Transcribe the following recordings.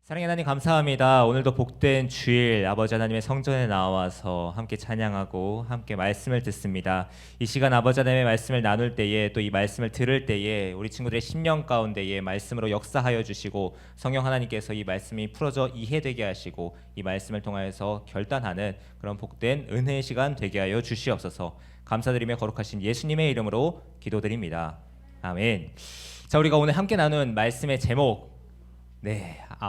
사랑의 하나님 감사합니다. 오늘도 복된 주일 아버지 하나님의 성전에 나와서 함께 찬양하고 함께 말씀을 듣습니다. 이 시간 아버지 하나님의 말씀을 나눌 때에 또 이 말씀을 들을 때에 우리 친구들의 심령 가운데에 말씀으로 역사하여 주시고 성령 하나님께서 이 말씀이 풀어져 이해되게 하시고 이 말씀을 통하여서 결단하는 그런 복된 은혜의 시간 되게 하여 주시옵소서. 감사드리며 거룩하신 예수님의 이름으로 기도드립니다. 아멘. 자, 우리가 오늘 함께 나눈 말씀의 제목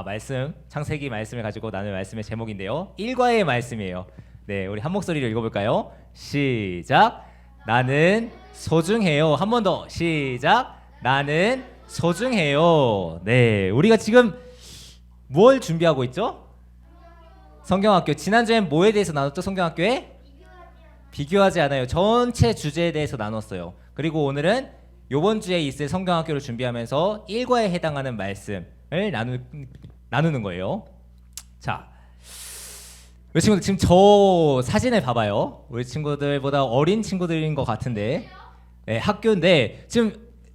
말씀 창세기 말씀을 가지고 나눌 말씀의 제목인데요. 일과의 말씀이에요. 네, 우리 한 목소리로 읽어볼까요? 시작. 나는 소중해요. 한 번 더. 시작. 나는 소중해요. 네, 우리가 지금 뭘 준비하고 있죠? 성경학교. 지난주엔 뭐에 대해서 나눴죠? 성경학교에? 비교하지 않아요. 전체 주제에 대해서 나눴어요. 그리고 오늘은 이번 주에 있을 성경학교를 준비하면서 일과에 해당하는 말씀을 나누는 거예요. 자, 우리 친구들 지금 저 사진을 봐봐요. 우리 친구들보다 어린 친구들인 것 같은데, 네, 학교인데 지금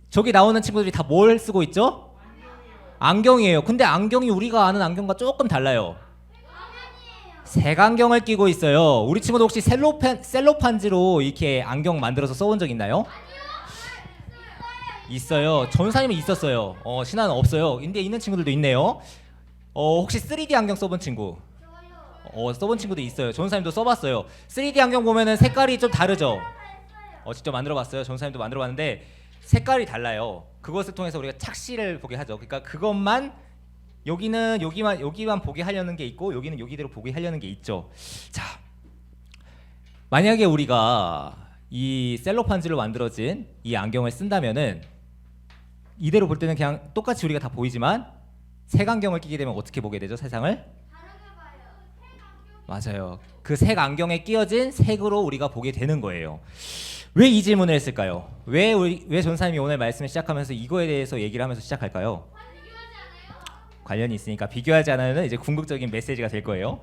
저기 나오는 친구들이 다 뭘 쓰고 있죠? 안경이에요. 근데 안경이 우리가 아는 안경과 조금 달라요. 색안경을 끼고 있어요. 우리 친구들 혹시 셀로판지로 이렇게 안경 만들어서 써본 적 있나요? 있어요. 전사님이 있었어요. 신하는 없어요. 근데 있는 친구들도 있네요. 혹시 3D 안경 써본 친구? 써본 친구도 있어요. 전사님도 써봤어요. 3D 안경 보면은 색깔이 좀 다르죠? 직접 만들어봤어요. 전사님도 만들어봤는데 색깔이 달라요. 그것을 통해서 우리가 착시를 보게 하죠. 그러니까 그것만 여기는 여기만 보게 하려는 게 있고 여기는 여기대로 보게 하려는 게 있죠. 자, 만약에 우리가 이 셀로판지로 만들어진 이 안경을 쓴다면은 이대로 볼 때는 그냥 똑같이 우리가 다 보이지만 색안경을 끼게 되면 어떻게 보게 되죠? 세상을? 맞아요. 그 색 안경에 끼어진 색으로 우리가 보게 되는 거예요. 왜 이 질문을 했을까요? 왜 전사님이 오늘 말씀을 시작하면서 이거에 대해서 얘기를 하면서 시작할까요? 관련이 있으니까. 비교하지 않아요는 이제 궁극적인 메시지가 될 거예요.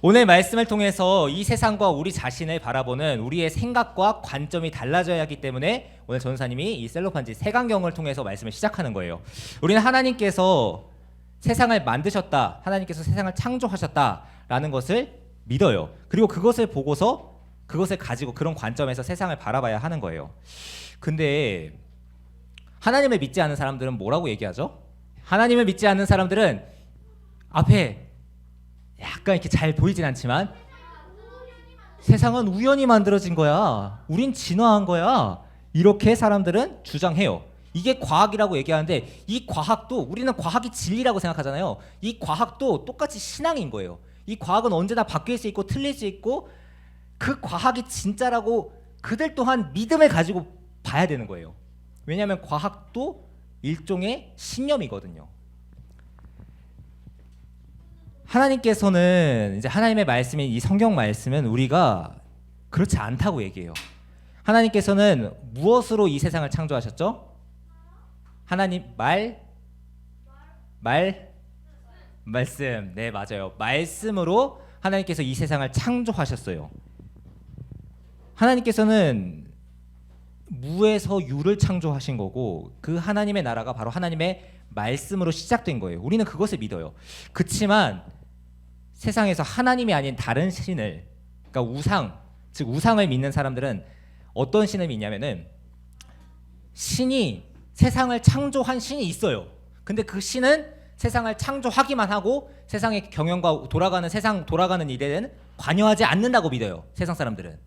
오늘 말씀을 통해서 이 세상과 우리 자신을 바라보는 우리의 생각과 관점이 달라져야 하기 때문에 오늘 전사님이 이 셀로판지 색안경을 통해서 말씀을 시작하는 거예요. 우리는 하나님께서 세상을 만드셨다, 하나님께서 세상을 창조하셨다라는 것을 믿어요. 그리고 그것을 보고서 그것을 가지고 그런 관점에서 세상을 바라봐야 하는 거예요. 근데 하나님을 믿지 않는 사람들은 뭐라고 얘기하죠? 하나님을 믿지 않는 사람들은 앞에 약간 이렇게 잘 보이진 않지만 세상은 우연히 만들어진 거야. 우린 진화한 거야. 이렇게 사람들은 주장해요. 이게 과학이라고 얘기하는데 이 과학도 우리는 과학이 진리라고 생각하잖아요. 이 과학도 똑같이 신앙인 거예요. 이 과학은 언제나 바뀔 수 있고 틀릴 수 있고 그 과학이 진짜라고 그들 또한 믿음을 가지고 봐야 되는 거예요. 왜냐하면 과학도 일종의 신념이거든요. 하나님께서는 이제 하나님의 말씀인 이 성경 말씀은 우리가 그렇지 않다고 얘기해요. 하나님께서는 무엇으로 이 세상을 창조하셨죠? 하나님 말씀. 네, 맞아요. 말씀으로 하나님께서 이 세상을 창조하셨어요. 하나님께서는 무에서 유를 창조하신 거고 그 하나님의 나라가 바로 하나님의 말씀으로 시작된 거예요. 우리는 그것을 믿어요. 그렇지만 세상에서 하나님이 아닌 다른 신을, 그러니까 우상, 즉 우상을 믿는 사람들은 어떤 신을 믿냐면은 신이 세상을 창조한 신이 있어요. 근데 그 신은 세상을 창조하기만 하고 세상의 경영과 세상 돌아가는 일에는 관여하지 않는다고 믿어요. 세상 사람들은.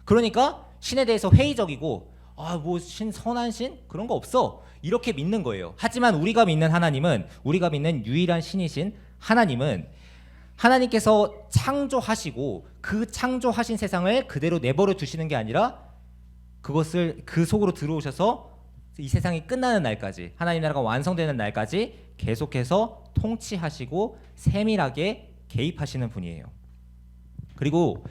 그러니까 신에 대해서 회의적이고 뭐 선한 신? 그런 거 없어. 이렇게 믿는 거예요. 하지만 우리가 믿는 하나님은, 우리가 믿는 유일한 신이신 하나님은 하나님께서 창조하시고 그 창조하신 세상을 그대로 내버려 두시는 게 아니라 그것을 그 속으로 들어오셔서 이 세상이 끝나는 날까지, 하나님 나라가 완성되는 날까지 계속해서 통치하시고 세밀하게 개입하시는 분이에요. 그리고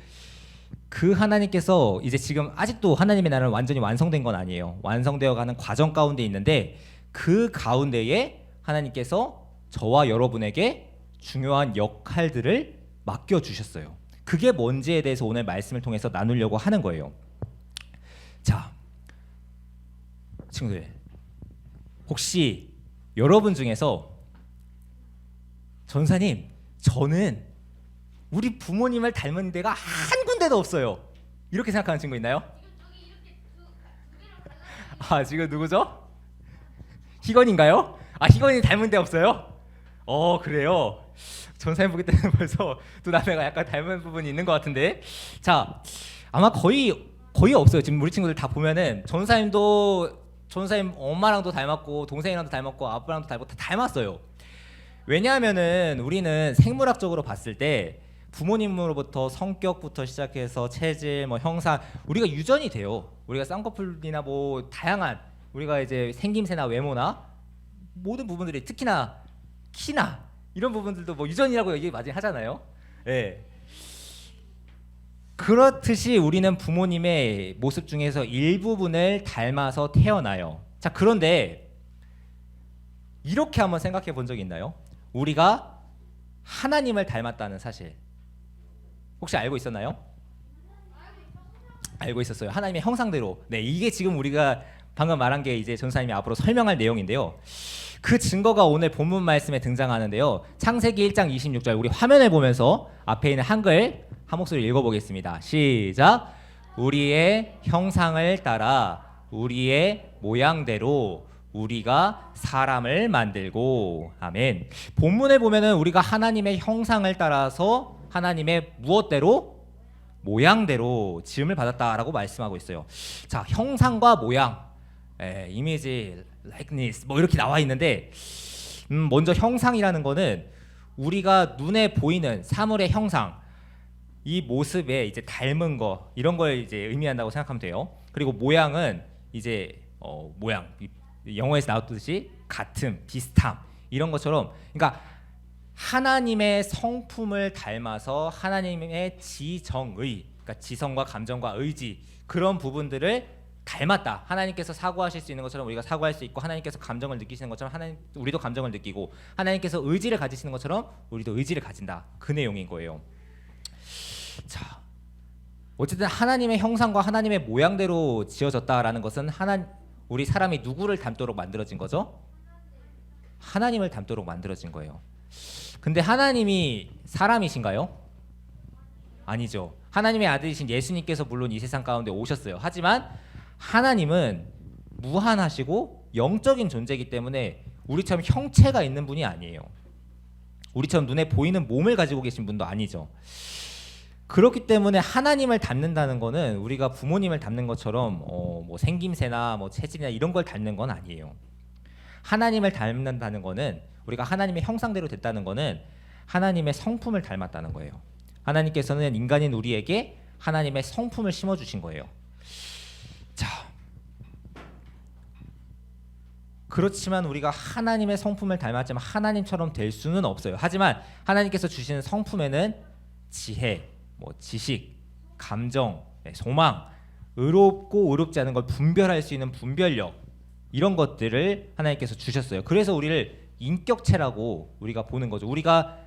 그 하나님께서 이제 지금 아직도 하나님의 나라는 완전히 완성된 건 아니에요. 완성되어 가는 과정 가운데 있는데 그 가운데에 하나님께서 저와 여러분에게 중요한 역할들을 맡겨주셨어요. 그게 뭔지에 대해서 오늘 말씀을 통해서 나누려고 하는 거예요. 자, 친구들, 혹시 여러분 중에서 전사님, 저는 우리 부모님을 닮은 데가 한 군데도 없어요. 이렇게 생각하는 친구 있나요? 아, 지금 누구죠? 희건인가요? 아, 희건이 닮은 데 없어요? 그래요. 전사님 보기 때문에 벌써 두 남매가 약간 닮은 부분이 있는 것 같은데, 자, 아마 거의 없어요. 지금 우리 친구들 다 보면은 전사님 엄마랑도 닮았고 동생이랑도 닮았고 아빠랑도 닮았고 다 닮았어요. 왜냐하면은 우리는 생물학적으로 봤을 때 부모님으로부터 성격부터 시작해서 체질, 뭐 형상, 우리가 유전이 돼요. 우리가 쌍꺼풀이나 뭐 다양한 우리가 이제 생김새나 외모나 모든 부분들이, 특히나 키나 이런 부분들도 뭐 유전이라고 얘기 많이 하잖아요. 예. 그렇듯이 우리는 부모님의 모습 중에서 일부분을 닮아서 태어나요. 자, 그런데 이렇게 한번 생각해 본 적이 있나요? 우리가 하나님을 닮았다는 사실 혹시 알고 있었나요? 알고 있었어요. 하나님의 형상대로. 네, 이게 지금 우리가 방금 말한 게 이제 전사님이 앞으로 설명할 내용인데요. 그 증거가 오늘 본문 말씀에 등장하는데요. 창세기 1장 26절, 우리 화면을 보면서 앞에 있는 한글 한 목소리 읽어보겠습니다. 시작. 우리의 형상을 따라 우리의 모양대로 우리가 사람을 만들고. 아멘. 본문에 보면은 우리가 하나님의 형상을 따라서 하나님의 무엇대로? 모양대로 지음을 받았다라고 말씀하고 있어요. 자, 형상과 모양, 이미지, likeness 뭐 이렇게 나와 있는데, 먼저 형상이라는 거는 우리가 눈에 보이는 사물의 형상, 이 모습에 이제 닮은 거, 이런 걸 이제 의미한다고 생각하면 돼요. 그리고 모양은 이제 모양, 영어에서 나왔듯이 같음, 비슷함, 이런 것처럼, 그러니까 하나님의 성품을 닮아서 하나님의 지정의, 그러니까 지성과 감정과 의지, 그런 부분들을 닮았다. 하나님께서 사고하실 수 있는 것처럼 우리가 사고할 수 있고, 하나님께서 감정을 느끼시는 것처럼 우리도 감정을 느끼고, 하나님께서 의지를 가지시는 것처럼 우리도 의지를 가진다. 그 내용인 거예요. 자, 어쨌든 하나님의 형상과 하나님의 모양대로 지어졌다라는 것은 우리 사람이 누구를 닮도록 만들어진 거죠? 하나님을 닮도록 만들어진 거예요. 근데 하나님이 사람이신가요? 아니죠. 하나님의 아들이신 예수님께서 물론 이 세상 가운데 오셨어요. 하지만 하나님은 무한하시고 영적인 존재이기 때문에 우리처럼 형체가 있는 분이 아니에요. 우리처럼 눈에 보이는 몸을 가지고 계신 분도 아니죠. 그렇기 때문에 하나님을 닮는다는 거는 우리가 부모님을 닮는 것처럼 뭐 생김새나 뭐 체질이나 이런 걸 닮는 건 아니에요. 하나님을 닮는다는 거는, 우리가 하나님의 형상대로 됐다는 거는 하나님의 성품을 닮았다는 거예요. 하나님께서는 인간인 우리에게 하나님의 성품을 심어주신 거예요. 자, 그렇지만 우리가 하나님의 성품을 닮았지만 하나님처럼 될 수는 없어요. 하지만 하나님께서 주시는 성품에는 지혜, 뭐 지식, 감정, 소망, 의롭고 의롭지 않은 걸 분별할 수 있는 분별력, 이런 것들을 하나님께서 주셨어요. 그래서 우리를 인격체라고 우리가 보는 거죠. 우리가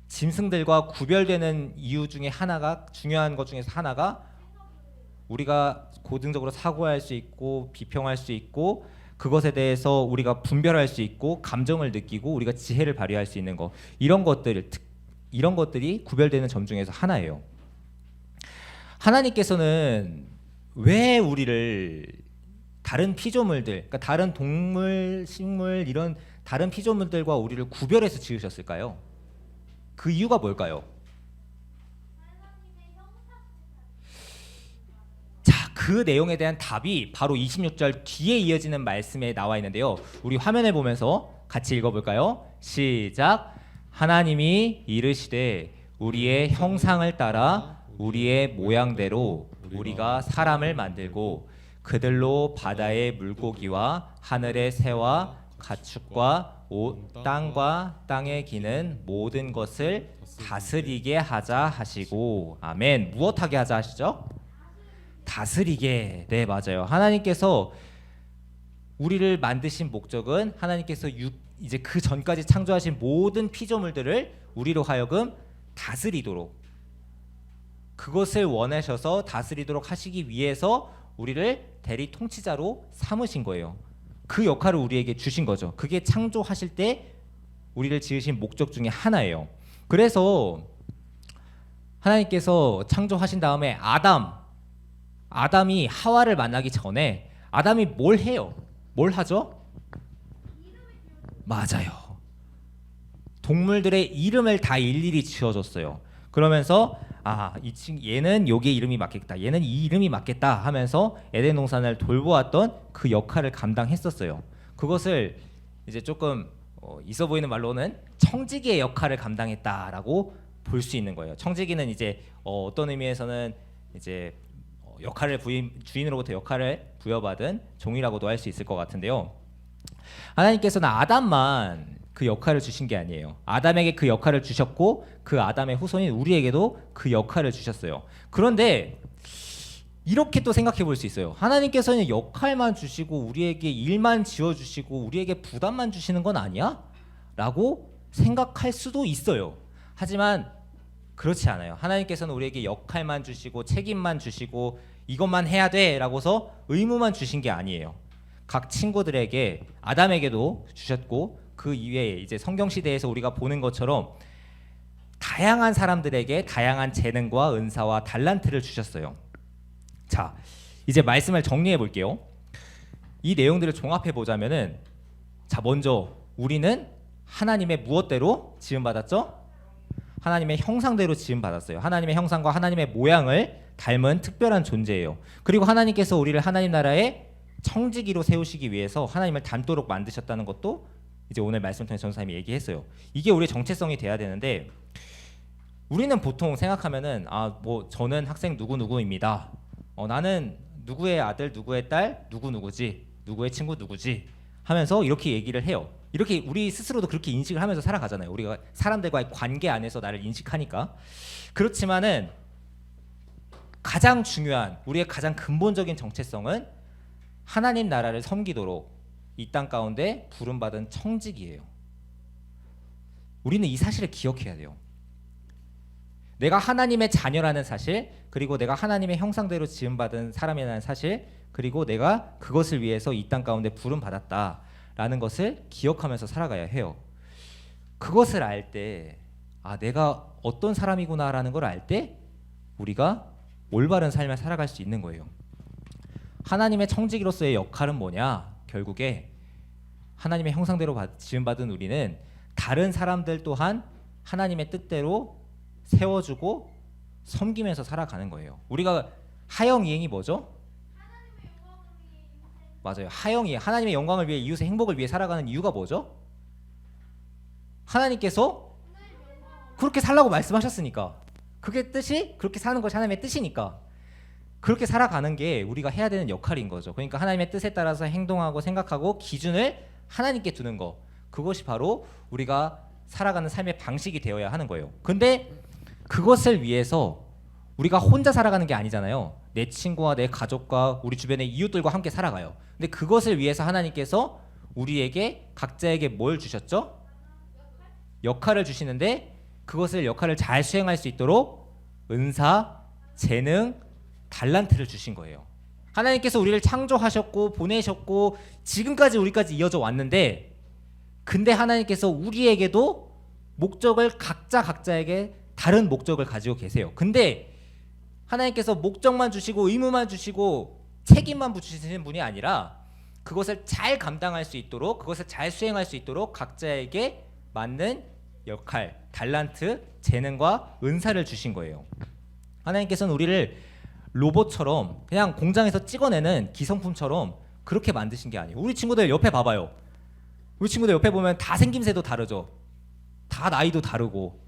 짐승들과 구별되는 이유 중에 하나가, 중요한 것 중에서 하나가, 우리가 고등적으로 사고할 수 있고 비평할 수 있고 그것에 대해서 우리가 분별할 수 있고 감정을 느끼고 우리가 지혜를 발휘할 수 있는 것, 이런 것들이 구별되는 점 중에서 하나예요. 하나님께서는 왜 우리를 다른 피조물들, 그러니까 다른 동물, 식물, 이런 다른 피조물들과 우리를 구별해서 지으셨을까요? 그 이유가 뭘까요? 자, 그 내용에 대한 답이 바로 26절 뒤에 이어지는 말씀에 나와 있는데요. 우리 화면을 보면서 같이 읽어볼까요? 시작. 하나님이 이르시되 우리의 형상을 따라 우리의 모양대로 우리가 사람을 만들고 그들로 바다의 물고기와 하늘의 새와 가축과 땅과 땅에 기는 모든 것을 다스리게 하자 하시고. 아멘. 무엇하게 하자 하시죠? 다스리게. 네, 맞아요. 하나님께서 우리를 만드신 목적은 하나님께서 이제 그 전까지 창조하신 모든 피조물들을 우리로 하여금 다스리도록, 그것을 원하셔서 다스리도록 하시기 위해서 우리를 대리 통치자로 삼으신 거예요. 그 역할을 우리에게 주신 거죠. 그게 창조하실 때 우리를 지으신 목적 중에 하나예요. 그래서 하나님께서 창조하신 다음에 아담이 하와를 만나기 전에 아담이 뭘 해요? 뭘 하죠? 맞아요. 동물들의 이름을 다 일일이 지어줬어요. 그러면서 얘는 여기에 이름이 맞겠다, 얘는 이 이름이 맞겠다 하면서 에덴 동산을 돌보았던 그 역할을 감당했었어요. 그것을 이제 조금 있어 보이는 말로는 청지기의 역할을 감당했다라고 볼 수 있는 거예요. 청지기는 이제 어떤 의미에서는 이제 주인으로부터 역할을 부여받은 종이라고도 할 수 있을 것 같은데요. 하나님께서는 아담만 그 역할을 주신 게 아니에요. 아담에게 그 역할을 주셨고 그 아담의 후손인 우리에게도 그 역할을 주셨어요. 그런데 이렇게 또 생각해 볼 수 있어요. 하나님께서는 역할만 주시고 우리에게 일만 지어주시고 우리에게 부담만 주시는 건 아니야? 라고 생각할 수도 있어요. 하지만 그렇지 않아요. 하나님께서는 우리에게 역할만 주시고 책임만 주시고 이것만 해야 돼 라고서 의무만 주신 게 아니에요. 각 친구들에게 아담에게도 주셨고 그 이외에 이제 성경 시대에서 우리가 보는 것처럼 다양한 사람들에게 다양한 재능과 은사와 달란트를 주셨어요. 자, 이제 말씀을 정리해 볼게요. 이 내용들을 종합해 보자면은, 자, 먼저 우리는 하나님의 무엇대로 지음 받았죠? 하나님의 형상대로 지음 받았어요. 하나님의 형상과 하나님의 모양을 닮은 특별한 존재예요. 그리고 하나님께서 우리를 하나님 나라의 청지기로 세우시기 위해서 하나님을 닮도록 만드셨다는 것도 이제 오늘 말씀 통해 전사님이 얘기했어요. 이게 우리의 정체성이 돼야 되는데, 우리는 보통 생각하면은 뭐 저는 학생 누구누구입니다. 나는 누구의 아들, 누구의 딸, 누구누구지, 누구의 친구 누구지 하면서 이렇게 얘기를 해요. 이렇게 우리 스스로도 그렇게 인식을 하면서 살아가잖아요. 우리가 사람들과의 관계 안에서 나를 인식하니까. 그렇지만은 가장 중요한, 우리의 가장 근본적인 정체성은 하나님 나라를 섬기도록 이 땅 가운데 부름받은 청직이에요. 우리는 이 사실을 기억해야 돼요. 내가 하나님의 자녀라는 사실, 그리고 내가 하나님의 형상대로 지음받은 사람이라는 사실, 그리고 내가 그것을 위해서 이 땅 가운데 부름받았다라는 것을 기억하면서 살아가야 해요. 그것을 알 때, 내가 어떤 사람이구나라는 걸 알 때 우리가 올바른 삶을 살아갈 수 있는 거예요. 하나님의 청지기로서의 역할은 뭐냐? 결국에 하나님의 형상대로 지음받은 우리는 다른 사람들 또한 하나님의 뜻대로 세워주고 섬기면서 살아가는 거예요. 우리가 하영이행이 뭐죠? 맞아요. 하영이 하나님의 영광을 위해, 이웃의 행복을 위해 살아가는 이유가 뭐죠? 하나님께서 그렇게 살라고 말씀하셨으니까. 그게 뜻이, 그렇게 사는 것이 하나님의 뜻이니까 그렇게 살아가는 게 우리가 해야 되는 역할인 거죠. 그러니까 하나님의 뜻에 따라서 행동하고 생각하고 기준을 하나님께 두는 거, 그것이 바로 우리가 살아가는 삶의 방식이 되어야 하는 거예요. 근데 그것을 위해서 우리가 혼자 살아가는 게 아니잖아요. 내 친구와 내 가족과 우리 주변의 이웃들과 함께 살아가요. 근데 그것을 위해서 하나님께서 우리에게 각자에게 뭘 주셨죠? 역할을 주시는데, 그것을 역할을 잘 수행할 수 있도록 은사, 재능, 달란트를 주신 거예요. 하나님께서 우리를 창조하셨고 보내셨고 지금까지 우리까지 이어져 왔는데, 근데 하나님께서 우리에게도 목적을 각자에게 다른 목적을 가지고 계세요. 근데 하나님께서 목적만 주시고 의무만 주시고 책임만 붙이시는 분이 아니라 그것을 잘 감당할 수 있도록, 그것을 잘 수행할 수 있도록 각자에게 맞는 역할, 달란트, 재능과 은사를 주신 거예요. 하나님께서는 우리를 로봇처럼 그냥 공장에서 찍어내는 기성품처럼 그렇게 만드신 게 아니에요. 우리 친구들 옆에 봐봐요. 우리 친구들 옆에 보면 다 생김새도 다르죠. 다 나이도 다르고,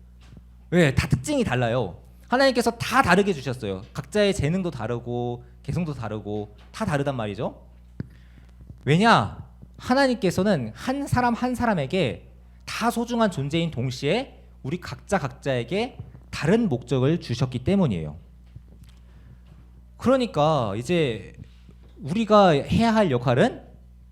다 특징이 달라요. 하나님께서 다 다르게 주셨어요. 각자의 재능도 다르고 개성도 다르고 다 다르단 말이죠. 왜냐? 하나님께서는 한 사람 한 사람에게 다 소중한 존재인 동시에 우리 각자에게 다른 목적을 주셨기 때문이에요. 그러니까 이제 우리가 해야 할 역할은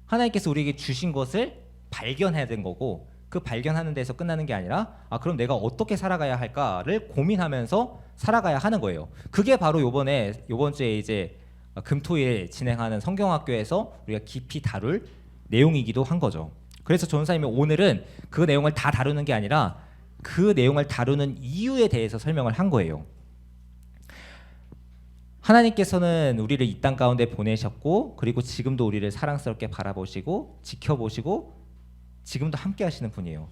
하나님께서 우리에게 주신 것을 발견해야 되는 거고, 그 발견하는 데서 끝나는 게 아니라 그럼 내가 어떻게 살아가야 할까를 고민하면서 살아가야 하는 거예요. 그게 바로 요번 주에 이제 금토일 진행하는 성경학교에서 우리가 깊이 다룰 내용이기도 한 거죠. 그래서 전사님이 오늘은 그 내용을 다 다루는 게 아니라 그 내용을 다루는 이유에 대해서 설명을 한 거예요. 하나님께서는 우리를 이 땅 가운데 보내셨고, 그리고 지금도 우리를 사랑스럽게 바라보시고 지켜보시고 지금도 함께 하시는 분이에요.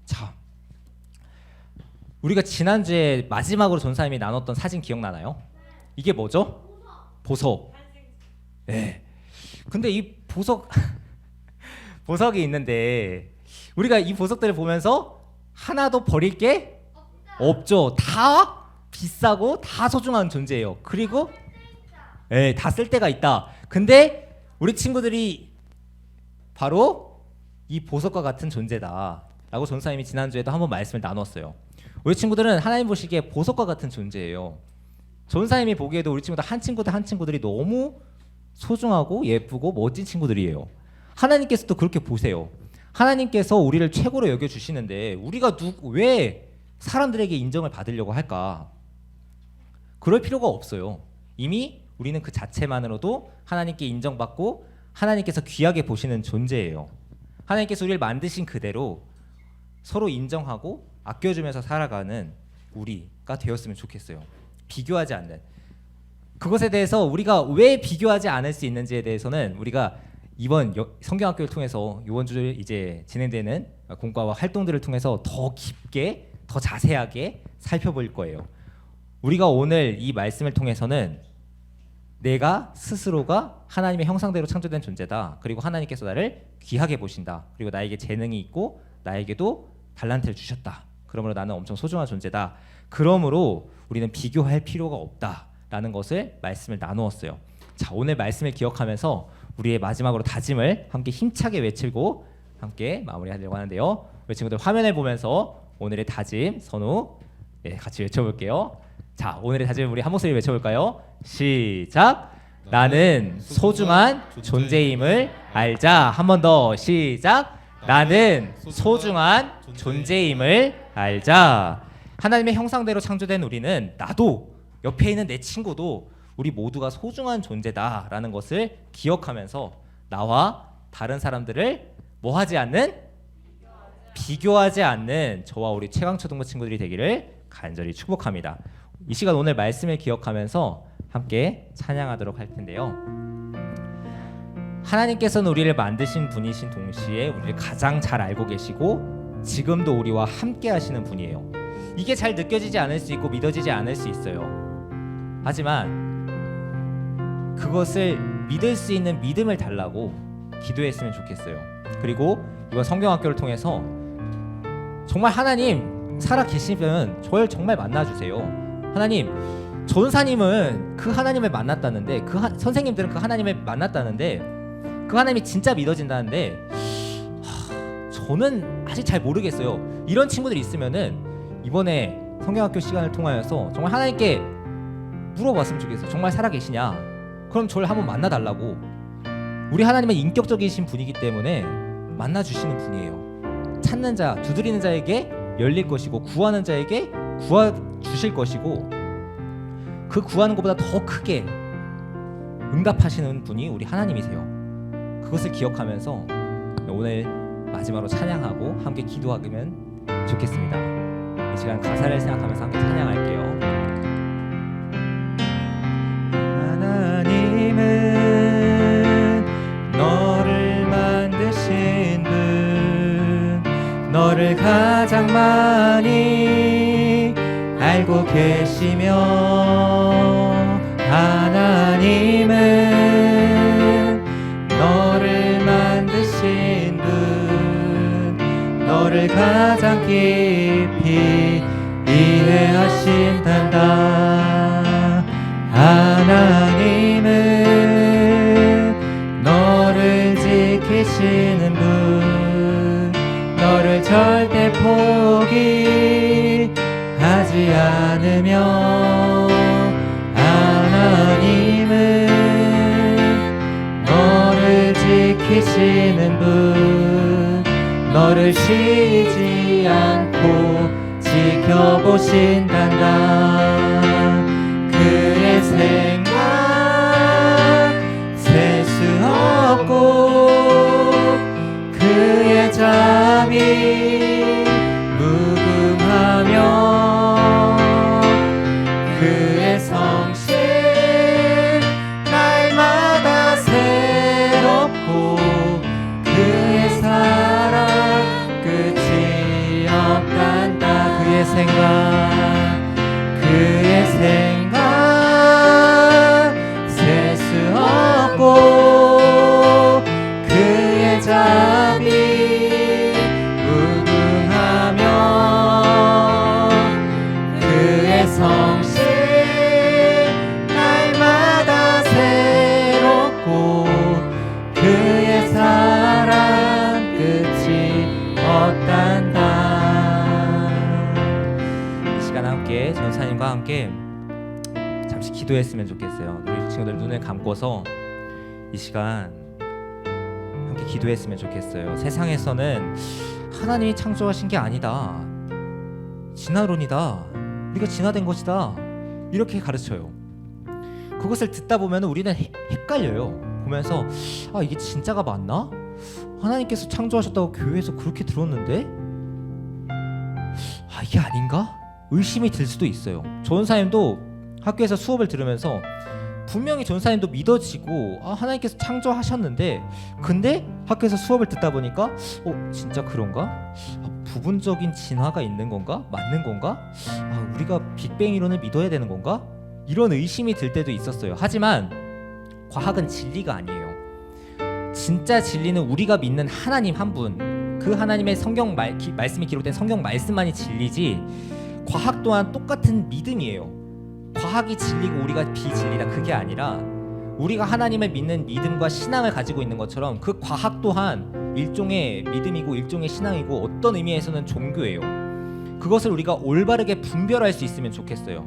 자, 우리가 지난주에 마지막으로 전사님이 나눴던 사진 기억나나요? 이게 뭐죠? 보석. 네. 근데 이 보석 보석이 있는데 우리가 이 보석들을 보면서 하나도 버릴 게 없죠. 다 비싸고 다 소중한 존재예요. 그리고 다 쓸 데가 있다. 근데 우리 친구들이 바로 이 보석과 같은 존재다 라고 전사님이 지난주에도 한번 말씀을 나눴어요. 우리 친구들은 하나님 보시기에 보석과 같은 존재예요. 전사님이 보기에도 우리 친구들 한 친구들이 너무 소중하고 예쁘고 멋진 친구들이에요. 하나님께서도 그렇게 보세요. 하나님께서 우리를 최고로 여겨주시는데 우리가 왜 사람들에게 인정을 받으려고 할까? 그럴 필요가 없어요. 이미 우리는 그 자체만으로도 하나님께 인정받고 하나님께서 귀하게 보시는 존재예요. 하나님께서 우리를 만드신 그대로 서로 인정하고 아껴주면서 살아가는 우리가 되었으면 좋겠어요. 비교하지 않는. 그것에 대해서 우리가 왜 비교하지 않을 수 있는지에 대해서는 우리가 이번 성경학교를 통해서 이번 주 이제 진행되는 공과와 활동들을 통해서 더 깊게, 더 자세하게 살펴볼 거예요. 우리가 오늘 이 말씀을 통해서는 내가 스스로가 하나님의 형상대로 창조된 존재다. 그리고 하나님께서 나를 귀하게 보신다. 그리고 나에게 재능이 있고 나에게도 달란트를 주셨다. 그러므로 나는 엄청 소중한 존재다. 그러므로 우리는 비교할 필요가 없다라는 것을 말씀을 나누었어요. 자, 오늘 말씀을 기억하면서 우리의 마지막으로 다짐을 함께 힘차게 외치고 함께 마무리하려고 하는데요. 우리 친구들 화면을 보면서 오늘의 다짐, 선우 같이 외쳐볼게요. 자, 오늘의 다짐을 우리 한 목소리 외쳐볼까요? 시작! 나는 소중한 존재임을 알자. 한 번 더 시작! 나는 소중한 존재임을 알자. 하나님의 형상대로 창조된 우리는 나도 옆에 있는 내 친구도 우리 모두가 소중한 존재다라는 것을 기억하면서 나와 다른 사람들을 뭐하지 않는? 비교하지 않는 저와 우리 최강초등부 친구들이 되기를 간절히 축복합니다. 이 시간 오늘 말씀을 기억하면서 함께 찬양하도록 할 텐데요. 하나님께서는 우리를 만드신 분이신 동시에 우리를 가장 잘 알고 계시고 지금도 우리와 함께 하시는 분이에요. 이게 잘 느껴지지 않을 수 있고 믿어지지 않을 수 있어요. 하지만 그것을 믿을 수 있는 믿음을 달라고 기도했으면 좋겠어요. 그리고 이번 성경학교를 통해서 정말 하나님 살아 계시면 저를 정말 만나주세요. 하나님, 전사님은 그 하나님을 만났다는데 선생님들은 그 하나님을 만났다는데 그 하나님이 진짜 믿어진다는데 저는 아직 잘 모르겠어요. 이런 친구들이 있으면은 이번에 성경학교 시간을 통하여서 정말 하나님께 물어봤으면 좋겠어요. 정말 살아계시냐? 그럼 저를 한번 만나달라고. 우리 하나님은 인격적이신 분이기 때문에 만나주시는 분이에요. 찾는 자, 두드리는 자에게 열릴 것이고 구하는 자에게 구하주실 것이고 그 구하는 것보다 더 크게 응답하시는 분이 우리 하나님이세요. 그것을 기억하면서 오늘 마지막으로 찬양하고 함께 기도하면 좋겠습니다. 이 시간 가사를 생각하면서 함께 찬양할게요. 하나님은 너를 만드신 분, 너를 가장 많이 알고 계시며 하나님은 너를 만드신 분, 너를 가장 깊이 이해하신단다. 하나님은 너를 지키시는 분, 너를 절대 포기하지 않으며 하나님은 너를 지키시는 분, 너를 쉬지 않고 지켜보신단다. 그의 생각 셀 수 없고 그의 생각 그의 생각 셀 수 없고 그의 자비 무궁하며 그의 성실 날마다 새롭고 그의 사랑 끝이 없단다. 이 시간 함께 전사님과 함께 잠시 기도했으면 좋겠어요. 우리 친구들 눈을 감고서 이 시간 함께 기도했으면 좋겠어요. 세상에서는 하나님이 창조하신 게 아니다, 진화론이다, 우리가 진화된 것이다, 이렇게 가르쳐요. 그것을 듣다 보면 우리는 헷갈려요. 보면서 아, 이게 진짜가 맞나? 하나님께서 창조하셨다고 교회에서 그렇게 들었는데 아, 이게 아닌가? 의심이 들 수도 있어요. 전사님도 학교에서 수업을 들으면서 분명히 전사님도 믿어지고 아, 하나님께서 창조하셨는데, 근데 학교에서 수업을 듣다 보니까 진짜 그런가? 아, 부분적인 진화가 있는 건가? 맞는 건가? 아, 우리가 빅뱅 이론을 믿어야 되는 건가? 이런 의심이 들 때도 있었어요. 하지만 과학은 진리가 아니에요. 진짜 진리는 우리가 믿는 하나님 한 분, 그 하나님의 성경 말씀이 기록된 성경 말씀만이 진리지, 과학 또한 똑같은 믿음이에요. 과학이 진리고 우리가 비진리다, 그게 아니라 우리가 하나님을 믿는 믿음과 신앙을 가지고 있는 것처럼 그 과학 또한 일종의 믿음이고 일종의 신앙이고 어떤 의미에서는 종교예요. 그것을 우리가 올바르게 분별할 수 있으면 좋겠어요.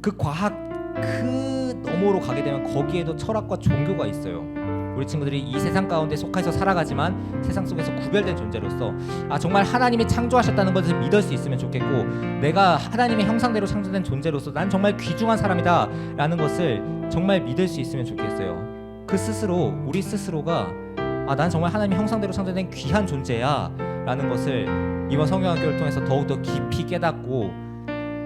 그 과학 그 너머로 가게 되면 거기에도 철학과 종교가 있어요. 우리 친구들이 이 세상 가운데 속해서 살아가지만 세상 속에서 구별된 존재로서 아, 정말 하나님이 창조하셨다는 것을 믿을 수 있으면 좋겠고, 내가 하나님의 형상대로 창조된 존재로서 난 정말 귀중한 사람이다 라는 것을 정말 믿을 수 있으면 좋겠어요. 그 스스로, 우리 스스로가 아, 난 정말 하나님의 형상대로 창조된 귀한 존재야 라는 것을 이번 성경학교를 통해서 더욱더 깊이 깨닫고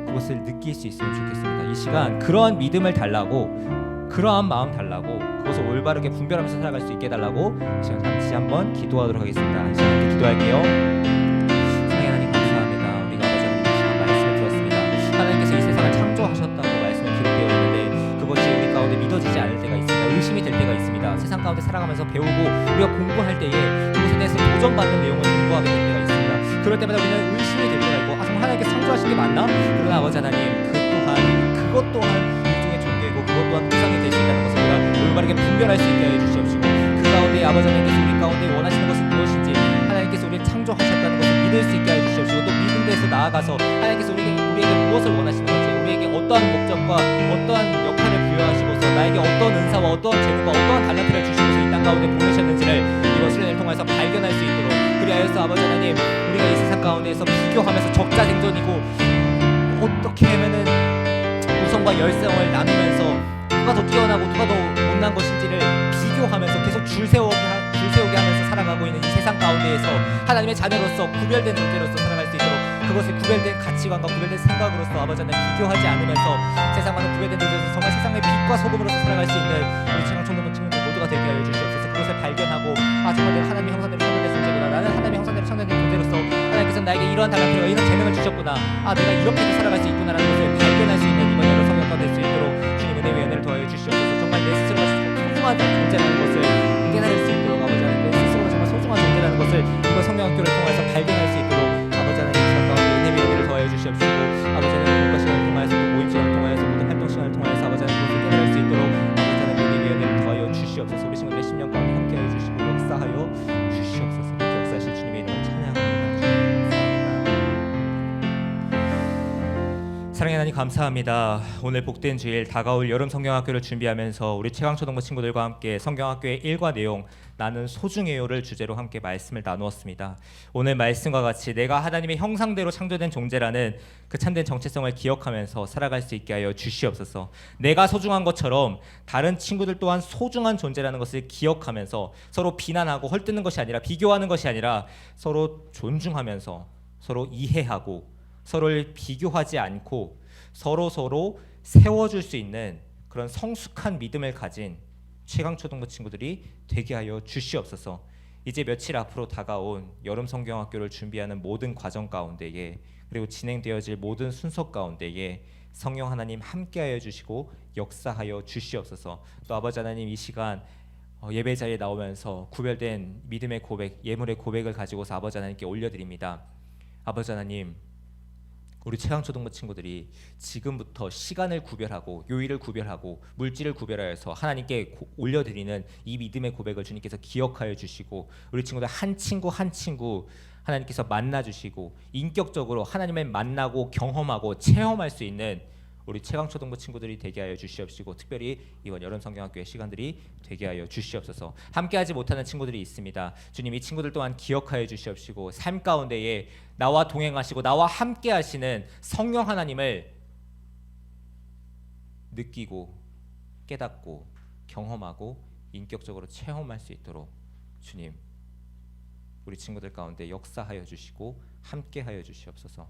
그것을 느낄 수 있으면 좋겠습니다. 이 시간 그러한 믿음을 달라고, 그러한 마음 달라고, 그것을 올바르게 분별하면서 살아갈 수 있게 해달라고 이 시간 같이 한번 기도하도록 하겠습니다. 이 시간 함께 기도할게요. 사랑의 하나님 감사합니다. 우리가 아버지 하나님 이 시간 말씀을 들었습니다. 하나님께서 이 세상을 창조하셨다고 말씀이 기록되어 있는데 그것이 우리 가운데 믿어지지 않을 때가 있습니다. 의심이 될 때가 있습니다. 세상 가운데 살아가면서 배우고 우리가 공부할 때에 그것에 대해서 도전받는 내용을 공부하게 될 때가 있습니다. 그럴 때마다 우리는 의심이 될 때가 있고 아, 정말 하나님께서 창조하신 게 맞나? 그러나 아버지 하나님 그것 또한 일종의 종교이고 그것 또한 우상이 될 수 있다는 것을 우리가 올바르게 분별할 수 있게 해주시옵시고, 그 가운데 아버지 하나님께서 우리 가운데 원하시는 것은 무엇인지 하나님께서 우리를 창조하셨다는 것을 믿을 수 있게 해주시옵시고, 또 믿음 데서 나아가서 하나님께서 우리에게 무엇을 원하시는 건지, 우리에게 어떠한 목적과 어떠한 역할을 부여하시고서 나에게 어떤 은사와 어떠한 재능과 어떠한 달란트를 주시고서 이 땅 가운데 보내셨는지를 이번 수련을 통해서 발견할 수 있도록, 그리하여서 아버지 하나님 우리가 이 세상 가운데에서 비교하면서 적자생존이고 어떻게 하면은 우성과 열성을 나누면서 누가 더 뛰어나고 누가 더 못난 것인지를 비교하면서 계속 줄 세우게 하면서 살아가고 있는 이 세상 가운데에서 하나님의 자녀로서 구별된 존재로서 살아갈 수 있도록, 그것을 구별된 가치관과 구별된 생각으로서 아버지 하나님 비교하지 않으면서 세상과는 구별된 존재로서 정말 세상의 빛과 소금으로서 살아갈 수 있는 우리 청년촌 친구들 모두가 되게 하여 주시옵소서. 그것을 발견하고 아, 정말 내가 하나님의 형상대로 창조된 존재구나, 나는 하나님의 형상대로 창조된 존재로서 하나님께서 나에게 이러한 달란트와 이런 재능을 주셨구나, 아, 내가 이렇게도 살아갈 수 있구나라는 것을 발견할 수 있는 이번 여러 성경과 될 수 있도록 주님 은혜의 은혜를 더하여 주시옵소서. 정말 내 스스로가 소중한 존재라는 것을 깨달을 수 있도록 아버지 하나님, 내 스스로가 정말 소중한 존재라는 것을 이번 성경학교를 통해서 발견할 수 있도록 아버지 하나님 이 시간 가운데 은혜의 은혜를 더하여 주시옵시고, 아버지 하나님 공과 시간을 통하여서 또 모임 시간을 통하여서 모든 활동 시간을 통하여서 아버지 하나님 그것을 깨달을 수 있도록 아버지 하나님 은혜의 은혜를 더하여 주시옵소서. 우리 친구들의 10년 가운데 함께하여 주시고 역사하여 주시옵소서. 역사하실 주님의 이름을 찬양합니다. 사랑의 하나님 감사합니다. 오늘 복된 주일 다가올 여름 성경학교를 준비하면서 우리 최강초등부 친구들과 함께 성경학교의 일과 내용 나는 소중해요를 주제로 함께 말씀을 나누었습니다. 오늘 말씀과 같이 내가 하나님의 형상대로 창조된 존재라는 그 참된 정체성을 기억하면서 살아갈 수 있게 하여 주시옵소서. 내가 소중한 것처럼 다른 친구들 또한 소중한 존재라는 것을 기억하면서 서로 비난하고 헐뜯는 것이 아니라, 비교하는 것이 아니라 서로 존중하면서 서로 이해하고 서로를 비교하지 않고 서로 세워줄 수 있는 그런 성숙한 믿음을 가진 최강초등부 친구들이 되게 하여 주시옵소서. 이제 며칠 앞으로 다가온 여름 성경학교를 준비하는 모든 과정 가운데에 그리고 진행되어질 모든 순서 가운데에 성령 하나님 함께하여 주시고 역사하여 주시옵소서. 또 아버지 하나님 이 시간 예배 자리에 나오면서 구별된 믿음의 고백, 예물의 고백을 가지고서 아버지 하나님께 올려드립니다. 아버지 하나님, 우리 최강초등부 친구들이 지금부터 시간을 구별하고 요일을 구별하고 물질을 구별하여서 하나님께 올려드리는 이 믿음의 고백을 주님께서 기억하여 주시고 우리 친구들 한 친구 한 친구 하나님께서 만나주시고 인격적으로 하나님을 만나고 경험하고 체험할 수 있는 우리 최강초등부 친구들이 되게 하여 주시옵시고 특별히 이번 여름 성경학교의 시간들이 되게 하여 주시옵소서. 함께하지 못하는 친구들이 있습니다. 주님 이 친구들 또한 기억하여 주시옵시고 삶 가운데에 나와 동행하시고 나와 함께하시는 성령 하나님을 느끼고 깨닫고 경험하고 인격적으로 체험할 수 있도록 주님 우리 친구들 가운데 역사하여 주시고 함께하여 주시옵소서.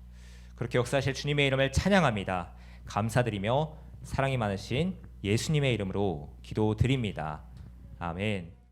그렇게 역사하실 주님의 이름을 찬양합니다. 감사드리며 사랑이 많으신 예수님의 이름으로 기도드립니다. 아멘.